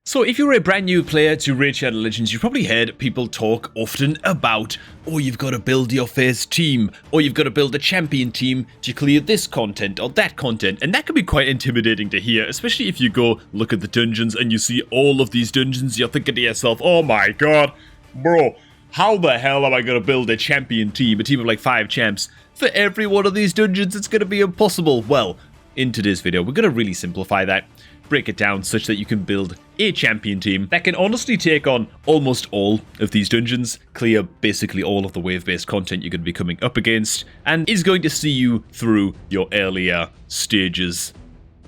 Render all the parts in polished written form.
So if you're a brand new player to Raid Shadow Legends, you've probably heard people talk often about, oh, you've got to build your first team, or you've got to build a champion team to clear this content or that content, and that can be quite intimidating to hear, especially if you go look at the dungeons and you see all of these dungeons. You're thinking to yourself, oh my god, bro, how the hell am I going to build a champion team, a team of like 5 champs? For every one of these dungeons, it's going to be impossible. Well, in today's video, we're going to really simplify that, break it down such that you can build a champion team that can honestly take on almost all of these dungeons, clear basically all of the wave-based content you're going to be coming up against, and is going to see you through your earlier stages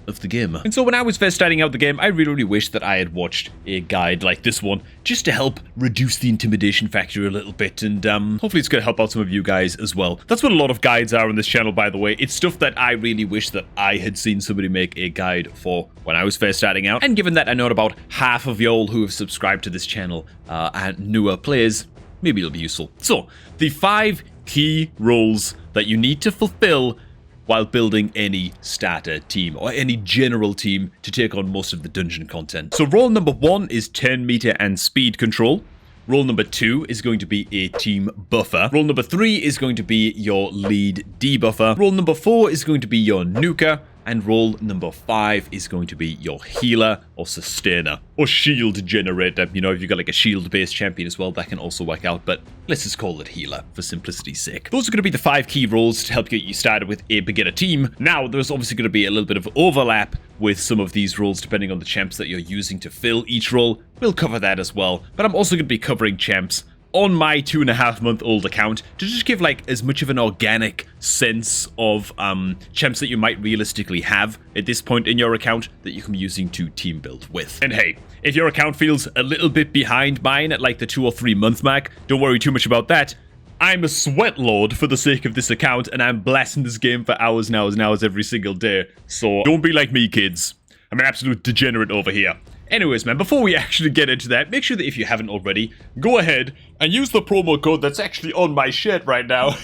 of the game. And so when I was first starting out the game, I really wished that I had watched a guide like this one, just to help reduce the intimidation factor a little bit, and hopefully it's going to help out some of you guys as well. That's what a lot of guides are on this channel, by the way. It's stuff that I really wish that I had seen somebody make a guide for when I was first starting out, and given that I know about half of y'all who have subscribed to this channel are newer players, maybe it'll be useful. So, the 5 key roles that you need to fulfill while building any starter team or any general team to take on most of the dungeon content. So role number 1 is turn meter and speed control. Role number 2 is going to be a team buffer. Role number 3 is going to be your lead debuffer. Role number 4 is going to be your nuker. And role number 5 is going to be your healer or sustainer or shield generator. You know, if you've got like a shield-based champion as well, that can also work out, but let's just call it healer for simplicity's sake. Those are going to be the 5 key roles to help get you started with a beginner team. Now, there's obviously going to be a little bit of overlap with some of these roles depending on the champs that you're using to fill each role. We'll cover that as well, but I'm also going to be covering champs on my 2.5-month-old account to just give like as much of an organic sense of champs that you might realistically have at this point in your account that you can be using to team build with. And hey, if your account feels a little bit behind mine at like the 2 or 3 month mark, don't worry too much about that. I'm a sweat lord for the sake of this account, and I'm blasting this game for hours and hours and hours every single day. So don't be like me, kids. I'm an absolute degenerate over here. Anyways, man, before we actually get into that, make sure that if you haven't already, go ahead and use the promo code that's actually on my shirt right now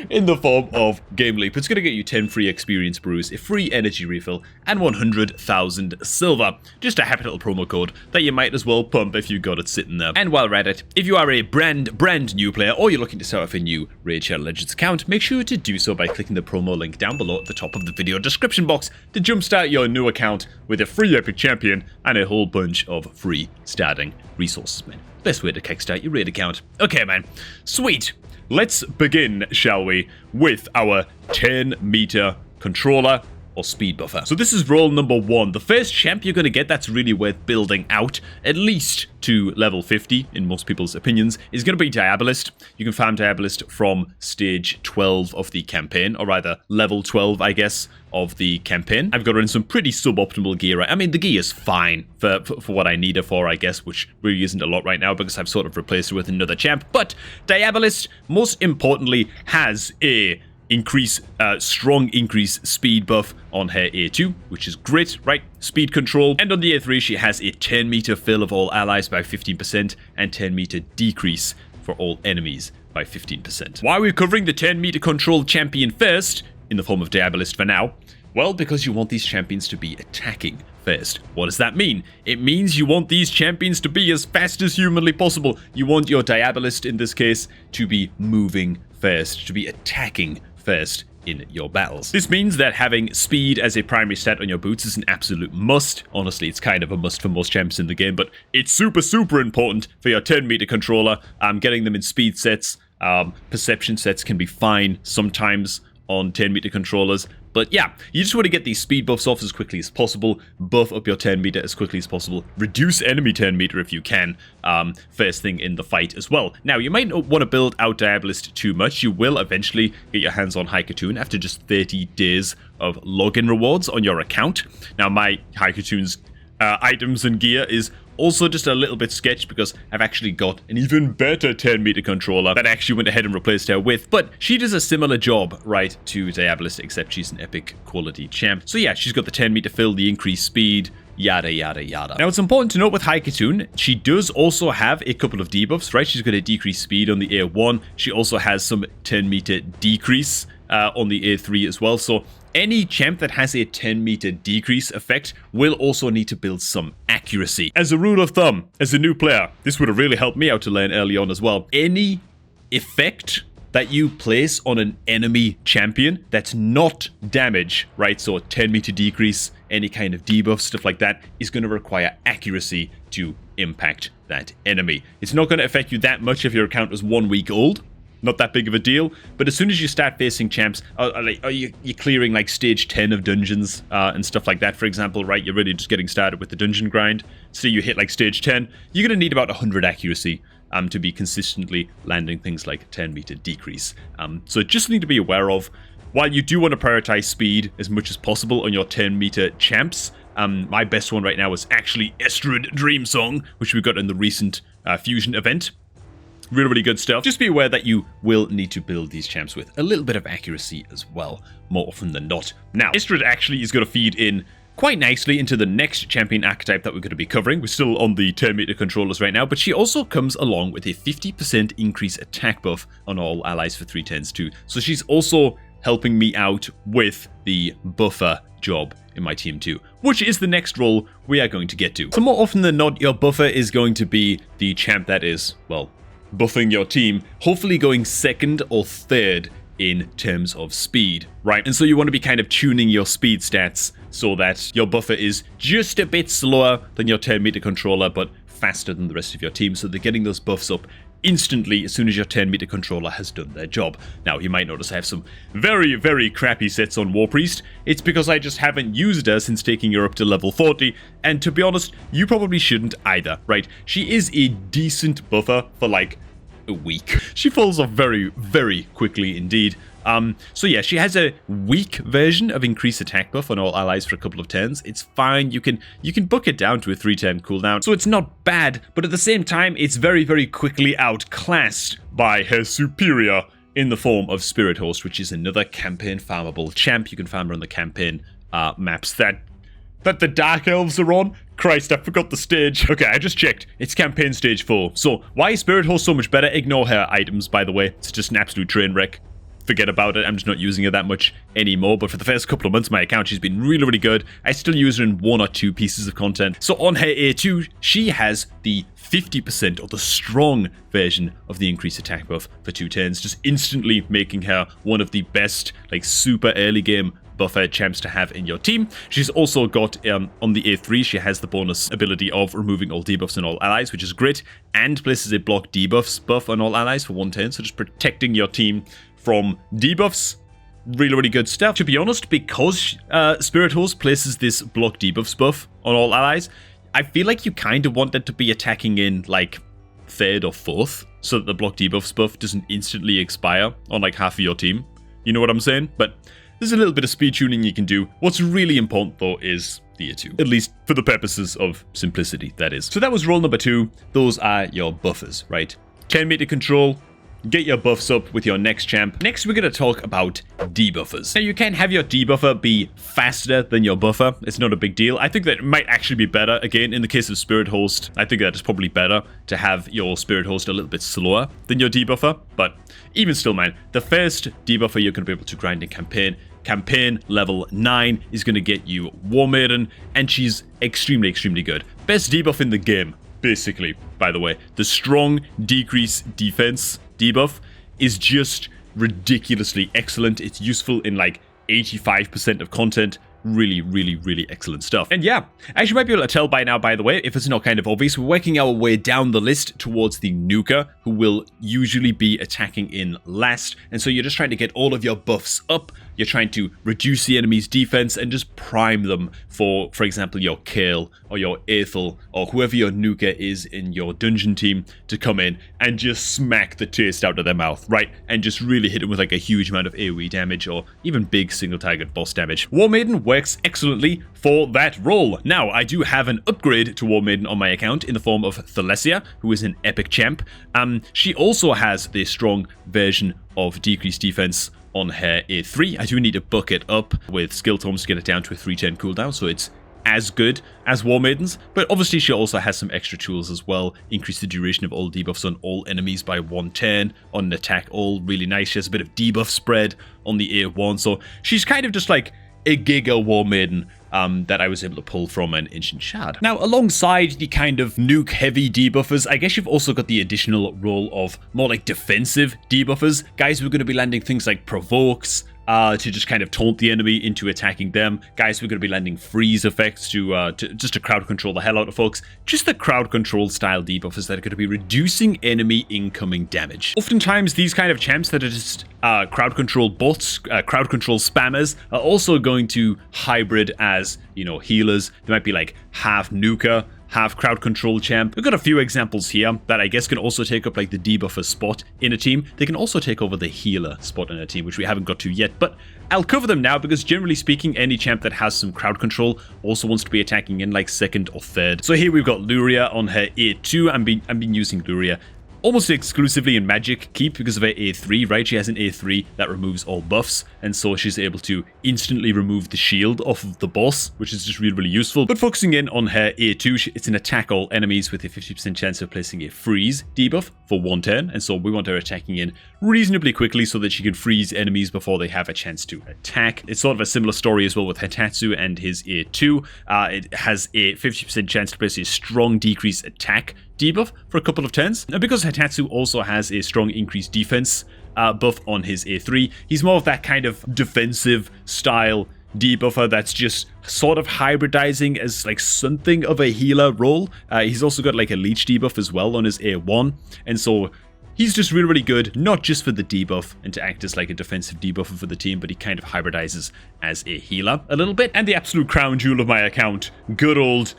in the form of GameLeap. It's going to get you 10 free experience brews, a free energy refill, and 100,000 silver. Just a happy little promo code that you might as well pump if you got it sitting there. And while we're at it, if you are a brand new player or you're looking to start off a new Raid Shadow Legends account, make sure to do so by clicking the promo link down below at the top of the video description box to jumpstart your new account with a free epic champion and a whole bunch of free starting resources, man. Best way to kickstart your raid account. Okay, man. Sweet. Let's begin, shall we, with our 10 meter controller or speed buffer. So this is role number 1. The first champ you're going to get that's really worth building out, at least to level 50 in most people's opinions, is going to be Diabolist. You can farm Diabolist from stage 12 of the campaign, or rather level 12, I guess, of the campaign. I've got her in some pretty suboptimal gear. I mean, the gear is fine for what I need her for, I guess, which really isn't a lot right now because I've sort of replaced her with another champ. But Diabolist, most importantly, has a strong increase speed buff on her A2, which is great, right? Speed control. And on the A3, she has a 10 meter fill of all allies by 15% and 10 meter decrease for all enemies by 15%. Why are we covering the 10 meter control champion first, in the form of Diabolist for now? Well, because you want these champions to be attacking first. What does that mean? It means you want these champions to be as fast as humanly possible. You want your Diabolist, in this case, to be moving first, to be attacking first in your battles. This means that having speed as a primary stat on your boots is an absolute must. Honestly, it's kind of a must for most champs in the game, but it's super important for your 10 meter controller. Getting them in speed sets, perception sets can be fine sometimes on 10 meter controllers. But yeah, you just want to get these speed buffs off as quickly as possible, buff up your 10 meter as quickly as possible, reduce enemy 10 meter if you can, first thing in the fight as well. Now, you might not want to build out Diabolist too much. You will eventually get your hands on Haikatoon after just 30 days of login rewards on your account. Now, my Haikatoon's items and gear is also just a little bit sketched because I've actually got an even better 10 meter controller that I actually went ahead and replaced her with, but she does a similar job, right, to Diabolist, except she's an epic quality champ. So yeah, she's got the 10 meter fill, the increased speed, yada yada yada. Now it's important to note with Haikatoon, she does also have a couple of debuffs, right? She's got a decreased speed on the A1. She also has some 10 meter decrease on the A3 as well. So any champ that has a 10-meter decrease effect will also need to build some accuracy. As a rule of thumb, as a new player, this would have really helped me out to learn early on as well. Any effect that you place on an enemy champion that's not damage, right? So a 10-meter decrease, any kind of debuff, stuff like that, is going to require accuracy to impact that enemy. It's not going to affect you that much if your account was 1 week old. Not that big of a deal, but as soon as you start facing champs, you're clearing like stage 10 of dungeons and stuff like that, for example, right? You're really just getting started with the dungeon grind. So you hit like stage 10, you're going to need about 100 accuracy to be consistently landing things like 10-meter decrease. So just need to be aware of, while you do want to prioritize speed as much as possible on your 10-meter champs, my best one right now is actually Estrad Dreamsong, which we got in the recent Fusion event. Really, really good stuff. Just be aware that you will need to build these champs with a little bit of accuracy as well, more often than not. Now, Estrad actually is going to feed in quite nicely into the next champion archetype that we're going to be covering. We're still on the 10-meter controllers right now, but she also comes along with a 50% increase attack buff on all allies for 310s too. So she's also helping me out with the buffer job in my team too, which is the next role we are going to get to. So more often than not, your buffer is going to be the champ that is, well, buffing your team, hopefully going second or third in terms of speed, right? And so you want to be kind of tuning your speed stats so that your buffer is just a bit slower than your 10-meter controller, but faster than the rest of your team, so they're getting those buffs up instantly as soon as your 10-meter controller has done their job. Now, you might notice I have some very, very crappy sets on War Priest. It's because I just haven't used her since taking her up to level 40, and to be honest, you probably shouldn't either, right? She is a decent buffer for like a week. She falls off very, very quickly indeed. So yeah, she has a weak version of increased attack buff on all allies for a couple of turns. It's fine. You can book it down to a 310 cooldown. So it's not bad, but at the same time, it's very, very quickly outclassed by her superior in the form of Spirit Host, which is another campaign farmable champ. You can farm her on the campaign maps that the Dark Elves are on. Christ, I forgot the stage. Okay, I just checked. It's campaign stage 4. So why is Spirit Host so much better? Ignore her items, by the way. It's just an absolute train wreck. Forget about it. I'm just not using her that much anymore. But for the first couple of months of my account, she's been really, really good. I still use her in 1 or 2 pieces of content. So on her A2, she has the 50% or the strong version of the increased attack buff for 2 turns, just instantly making her one of the best, like, super early game buffer champs to have in your team. She's also got, on the A3, she has the bonus ability of removing all debuffs on all allies, which is great, and places a block debuffs buff on all allies for 1 turn, so just protecting your team from debuffs. Really, really good stuff. To be honest, because Spirit Host places this block debuffs buff on all allies, I feel like you kind of want that to be attacking in, like, 3rd or 4th, so that the block debuffs buff doesn't instantly expire on, like, half of your team. You know what I'm saying? But there's a little bit of speed tuning you can do. What's really important, though, is the A2. At least for the purposes of simplicity, that is. So that was role number 2. Those are your buffers, right? 10-meter control. Get your buffs up with your next champ. Next, we're going to talk about debuffers. Now, you can have your debuffer be faster than your buffer. It's not a big deal. I think that it might actually be better. Again, in the case of Spirit Host, I think that it's probably better to have your Spirit Host a little bit slower than your debuffer. But even still, man, the first debuffer you're going to be able to grind in campaign level 9 is going to get you War Maiden, and she's extremely, extremely good. Best debuff in the game, basically, by the way. The strong decrease defense debuff is just ridiculously excellent. It's useful in like 85% of content. Really, really, really excellent stuff. And yeah, as you might be able to tell by now, by the way, if it's not kind of obvious, we're working our way down the list towards the Nuka, who will usually be attacking in last. And so you're just trying to get all of your buffs up. You're trying to reduce the enemy's defense and just prime them for example, your Kayle or your Aethel or whoever your Nuka is in your dungeon team to come in and just smack the taste out of their mouth, right? And just really hit them with like a huge amount of AoE damage or even big single target boss damage. War Maiden works excellently for that role. Now, I do have an upgrade to War Maiden on my account in the form of Thalesia, who is an epic champ. She also has the strong version of decreased defense on her A3. I do need to buck it up with skill tomes to get it down to a 310 cooldown, so it's as good as War Maiden's, but obviously she also has some extra tools as well. Increase the duration of all debuffs on all enemies by 110 on an attack, all really nice. She has a bit of debuff spread on the A1, so she's kind of just like a Giga War Maiden that I was able to pull from an Ancient Shard. Now, alongside the kind of nuke-heavy debuffers, I guess you've also got the additional role of more like defensive debuffers. Guys who are going to be landing things like Provokes, to just kind of taunt the enemy into attacking them. Guys who are going to be landing freeze effects to just to crowd control the hell out of folks. Just the crowd control style debuffers that are going to be reducing enemy incoming damage. Oftentimes, these kind of champs that are just crowd control bots, crowd control spammers, are also going to hybrid as, you know, healers. They might be like half nuker, half crowd control champ. We've got a few examples here that I guess can also take up like the debuffer spot in a team. They can also take over the healer spot in a team, which we haven't got to yet, but I'll cover them now because generally speaking, any champ that has some crowd control also wants to be attacking in like second or third. So here we've got Luria on her A2. I've been using Luria almost exclusively in Magic Keep because of her A3, right? She has an A3 that removes all buffs, and so she's able to instantly remove the shield off of the boss, which is just really, really useful. But focusing in on her A2, it's an attack all enemies with a 50% chance of placing a freeze debuff for 1 turn, and so we want her attacking in reasonably quickly so that she can freeze enemies before they have a chance to attack. It's sort of a similar story as well with Hatatsu and his A2. It has a 50% chance to place a strong decrease attack debuff for a couple of turns. And because Hatatsu also has a strong increased defense buff on his A3, he's more of that kind of defensive style debuffer that's just sort of hybridizing as like something of a healer role. He's also got like a leech debuff as well on his A1, and so he's just really, really good, not just for the debuff and to act as like a defensive debuffer for the team, but he kind of hybridizes as a healer a little bit. And the absolute crown jewel of my account, good old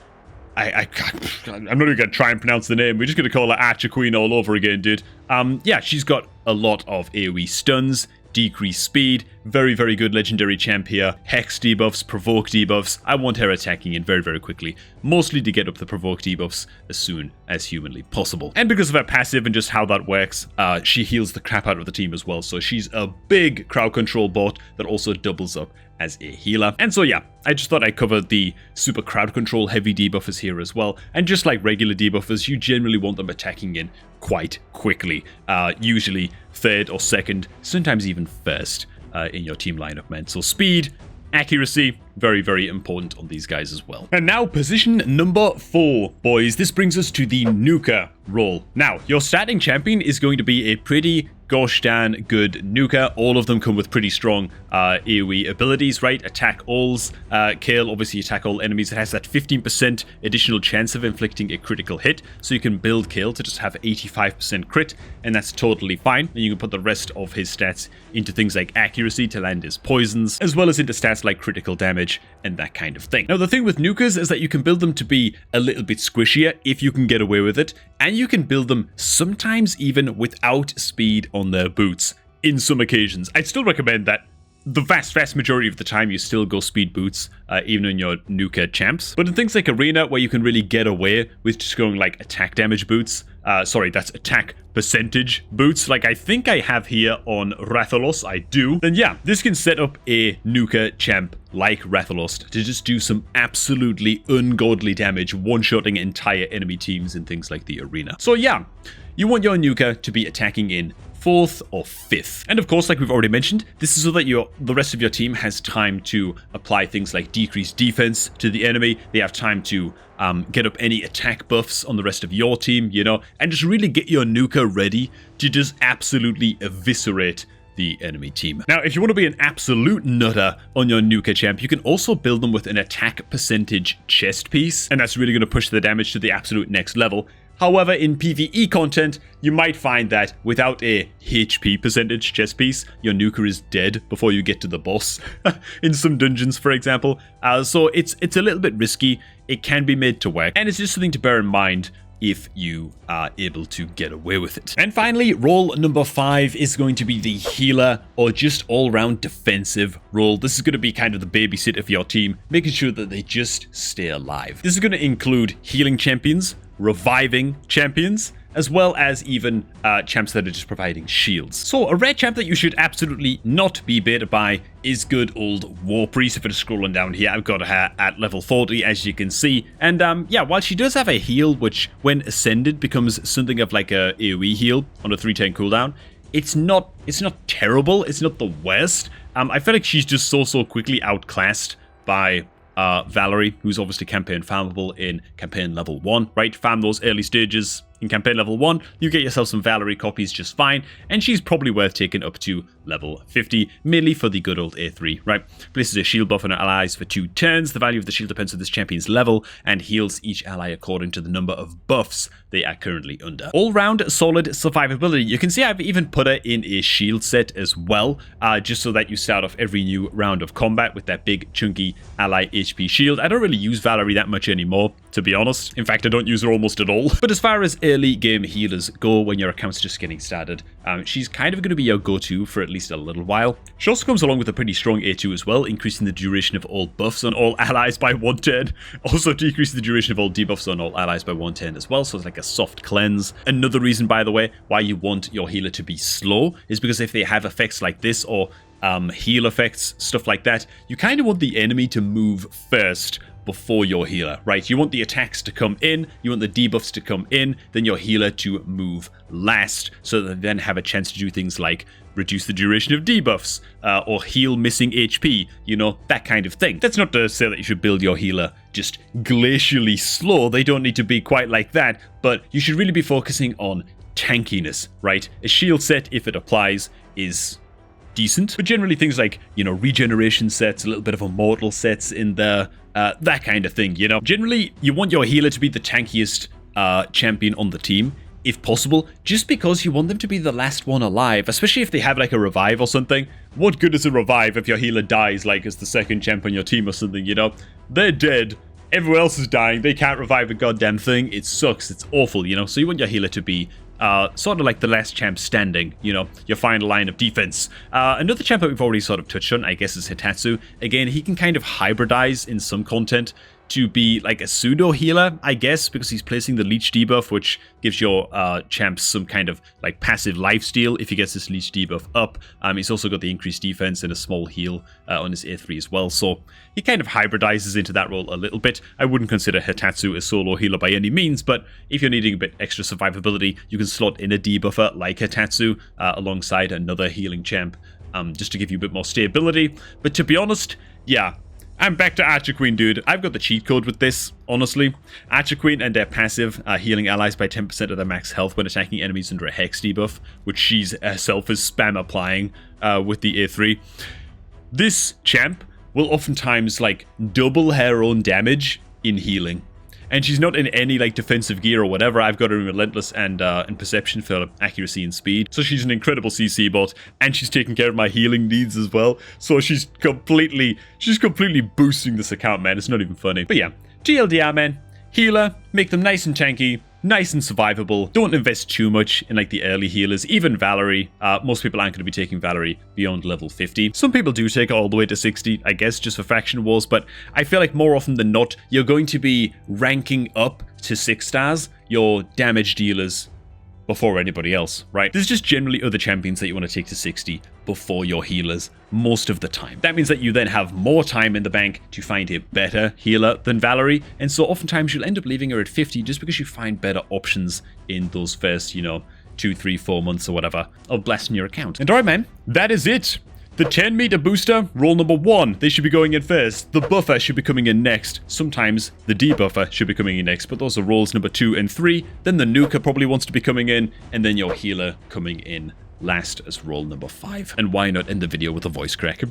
I'm not even going to try and pronounce the name. We're just going to call her Archer Queen all over again, dude. Yeah, she's got a lot of AoE stuns, decreased speed, very, very good legendary champ here. Hex debuffs, provoke debuffs. I want her attacking in very, very quickly, mostly to get up the provoke debuffs as soon as humanly possible. And because of her passive and just how that works, she heals the crap out of the team as well. So she's a big crowd control bot that also doubles up as a healer. And so yeah, I just thought I'd cover the super crowd control heavy debuffers here as well. And just like regular debuffers, you generally want them attacking in quite quickly. Usually third or second, sometimes even first in your team lineup, man. So speed, accuracy, very, very important on these guys as well. And now position number 4, boys. This brings us to the nuker role. Now, your starting champion is going to be a pretty gosh darn good nuker. All of them come with pretty strong AoE abilities, right? Attack alls, Kale, obviously attack all enemies. It has that 15% additional chance of inflicting a critical hit, so you can build Kale to just have 85% crit, and that's totally fine. And you can put the rest of his stats into things like accuracy to land his poisons, as well as into stats like critical damage and that kind of thing. Now, the thing with nukers is that you can build them to be a little bit squishier if you can get away with it, and you can build them sometimes even without speed on their boots in some occasions. I'd still recommend that the vast majority of the time you still go speed boots, even in your nuker champs. But in things like Arena, where you can really get away with just going like attack damage boots, sorry, that's attack percentage boots, like I think I have here on Rathalos, I do, then yeah, this can set up a nuker champ like Rathalos to just do some absolutely ungodly damage, one-shotting entire enemy teams in things like the Arena. So yeah, you want your nuker to be attacking in 4th or 5th. And of course, like we've already mentioned, this is so that the rest of your team has time to apply things like decreased defense to the enemy. They have time to get up any attack buffs on the rest of your team, you know, and just really get your nuker ready to just absolutely eviscerate the enemy team. Now, if you want to be an absolute nutter on your nuker champ, you can also build them with an attack percentage chest piece, and that's really going to push the damage to the absolute next level. However, in PvE content, you might find that without a HP percentage chest piece, your nuker is dead before you get to the boss, in some dungeons, for example. So it's a little bit risky. It can be made to work, and it's just something to bear in mind if you are able to get away with it. And finally, role number 5 is going to be the healer, or just all-round defensive role. This is going to be kind of the babysitter for your team, making sure that they just stay alive. This is going to include healing champions, reviving champions, as well as even champs that are just providing shields. So a rare champ that you should absolutely not be baited by is good old War Priest. If I'm scrolling down here, I've got her at level 40, as you can see. And yeah, while she does have a heal, which when ascended becomes something of like a AoE heal on a 3-turn cooldown, it's not terrible. It's not the worst. I feel like she's just so quickly outclassed by Valerie, who's obviously campaign farmable in campaign level 1, right? Farm those early stages in campaign level 1, you get yourself some Valerie copies just fine, and she's probably worth taking up to level 50, merely for the good old A3, right? Places a shield buff on her allies for 2 turns. The value of the shield depends on this champion's level, and heals each ally according to the number of buffs they are currently under. All-round solid survivability. You can see I've even put her in a shield set as well, just so that you start off every new round of combat with that big, chunky ally HP shield. I don't really use Valerie that much anymore, to be honest. In fact, I don't use her almost at all. But as far as early game healers go, when your account's just getting started, she's kind of going to be your go-to for at least a little while. She also comes along with a pretty strong A2 as well, increasing the duration of all buffs on all allies by 1 turn. Also decreasing the duration of all debuffs on all allies by 1 turn as well, so it's like a soft cleanse. Another reason, by the way, why you want your healer to be slow is because if they have effects like this, or heal effects, stuff like that, you kind of want the enemy to move first before your healer, right? You want the attacks to come in, you want the debuffs to come in, then your healer to move last, so that they then have a chance to do things like reduce the duration of debuffs, or heal missing HP, you know, that kind of thing. That's not to say that you should build your healer just glacially slow. They don't need to be quite like that, but you should really be focusing on tankiness, right? A shield set, if it applies, is decent, but generally things like, you know, regeneration sets, a little bit of immortal sets in there, that kind of thing, you know. Generally, you want your healer to be the tankiest champion on the team, if possible, just because you want them to be the last one alive, especially if they have like a revive or something. What good is a revive if your healer dies like as the second champ on your team or something, you know? They're dead. Everyone else is dying. They can't revive a goddamn thing. It sucks. It's awful, you know? So you want your healer to be sort of like the last champ standing, you know, your final line of defense. Another champ that we've already sort of touched on, I guess, is Hitatsu. Again, he can kind of hybridize in some content to be like a pseudo healer, I guess, because he's placing the leech debuff, which gives your champs some kind of like passive lifesteal if he gets this leech debuff up. He's also got the increased defense and a small heal on his A3 as well, so he kind of hybridizes into that role a little bit. I wouldn't consider Hitatsu a solo healer by any means, but if you're needing a bit extra survivability, you can slot in a debuffer like Hitatsu alongside another healing champ, just to give you a bit more stability. But to be honest, yeah, I'm back to Archer Queen, dude. I've got the cheat code with this, honestly. Archer Queen and their passive healing allies by 10% of their max health when attacking enemies under a hex debuff, which she's herself is spam applying with the A3. This champ will oftentimes like double her own damage in healing. And she's not in any like defensive gear or whatever. I've got her in Relentless and Perception for accuracy and speed. So she's an incredible CC bot, and she's taking care of my healing needs as well. So she's completely boosting this account, man. It's not even funny. But yeah, TLDR, man. Healer, make them nice and tanky, nice and survivable. Don't invest too much in like the early healers. Even Valerie. Most people aren't going to be taking Valerie beyond level 50. Some people do take it all the way to 60, I guess, just for faction wars. But I feel like more often than not, you're going to be ranking up to 6 stars your damage dealers before anybody else, right? There's just generally other champions that you want to take to 60 before your healers most of the time. That means that you then have more time in the bank to find a better healer than Valerie, and so oftentimes you'll end up leaving her at 50 just because you find better options in those first, you know, 2, 3, 4 months or whatever of blasting your account. And alright, man, that is it. The 10 meter booster, role number 1, they should be going in first. The buffer should be coming in next. Sometimes the debuffer should be coming in next, but those are roles number 2 and 3. Then the nuker probably wants to be coming in, and then your healer coming in last as role number 5. And why not end the video with a voice crack?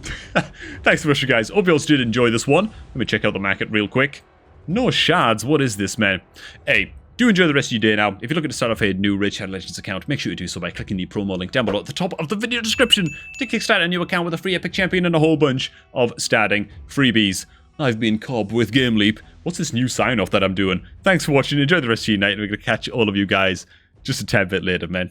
Thanks so much, you guys. Hope you all did enjoy this one. Let me check out the market real quick. No shards, what is this, man? Hey, do enjoy the rest of your day now. If you're looking to start off a new Raid Shadow Legends account, make sure you do so by clicking the promo link down below at the top of the video description to kickstart a new account with a free epic champion and a whole bunch of starting freebies. I've been Cobb with GameLeap. What's this new sign-off that I'm doing? Thanks for watching. Enjoy the rest of your night, and we're going to catch all of you guys just a tad bit later, man.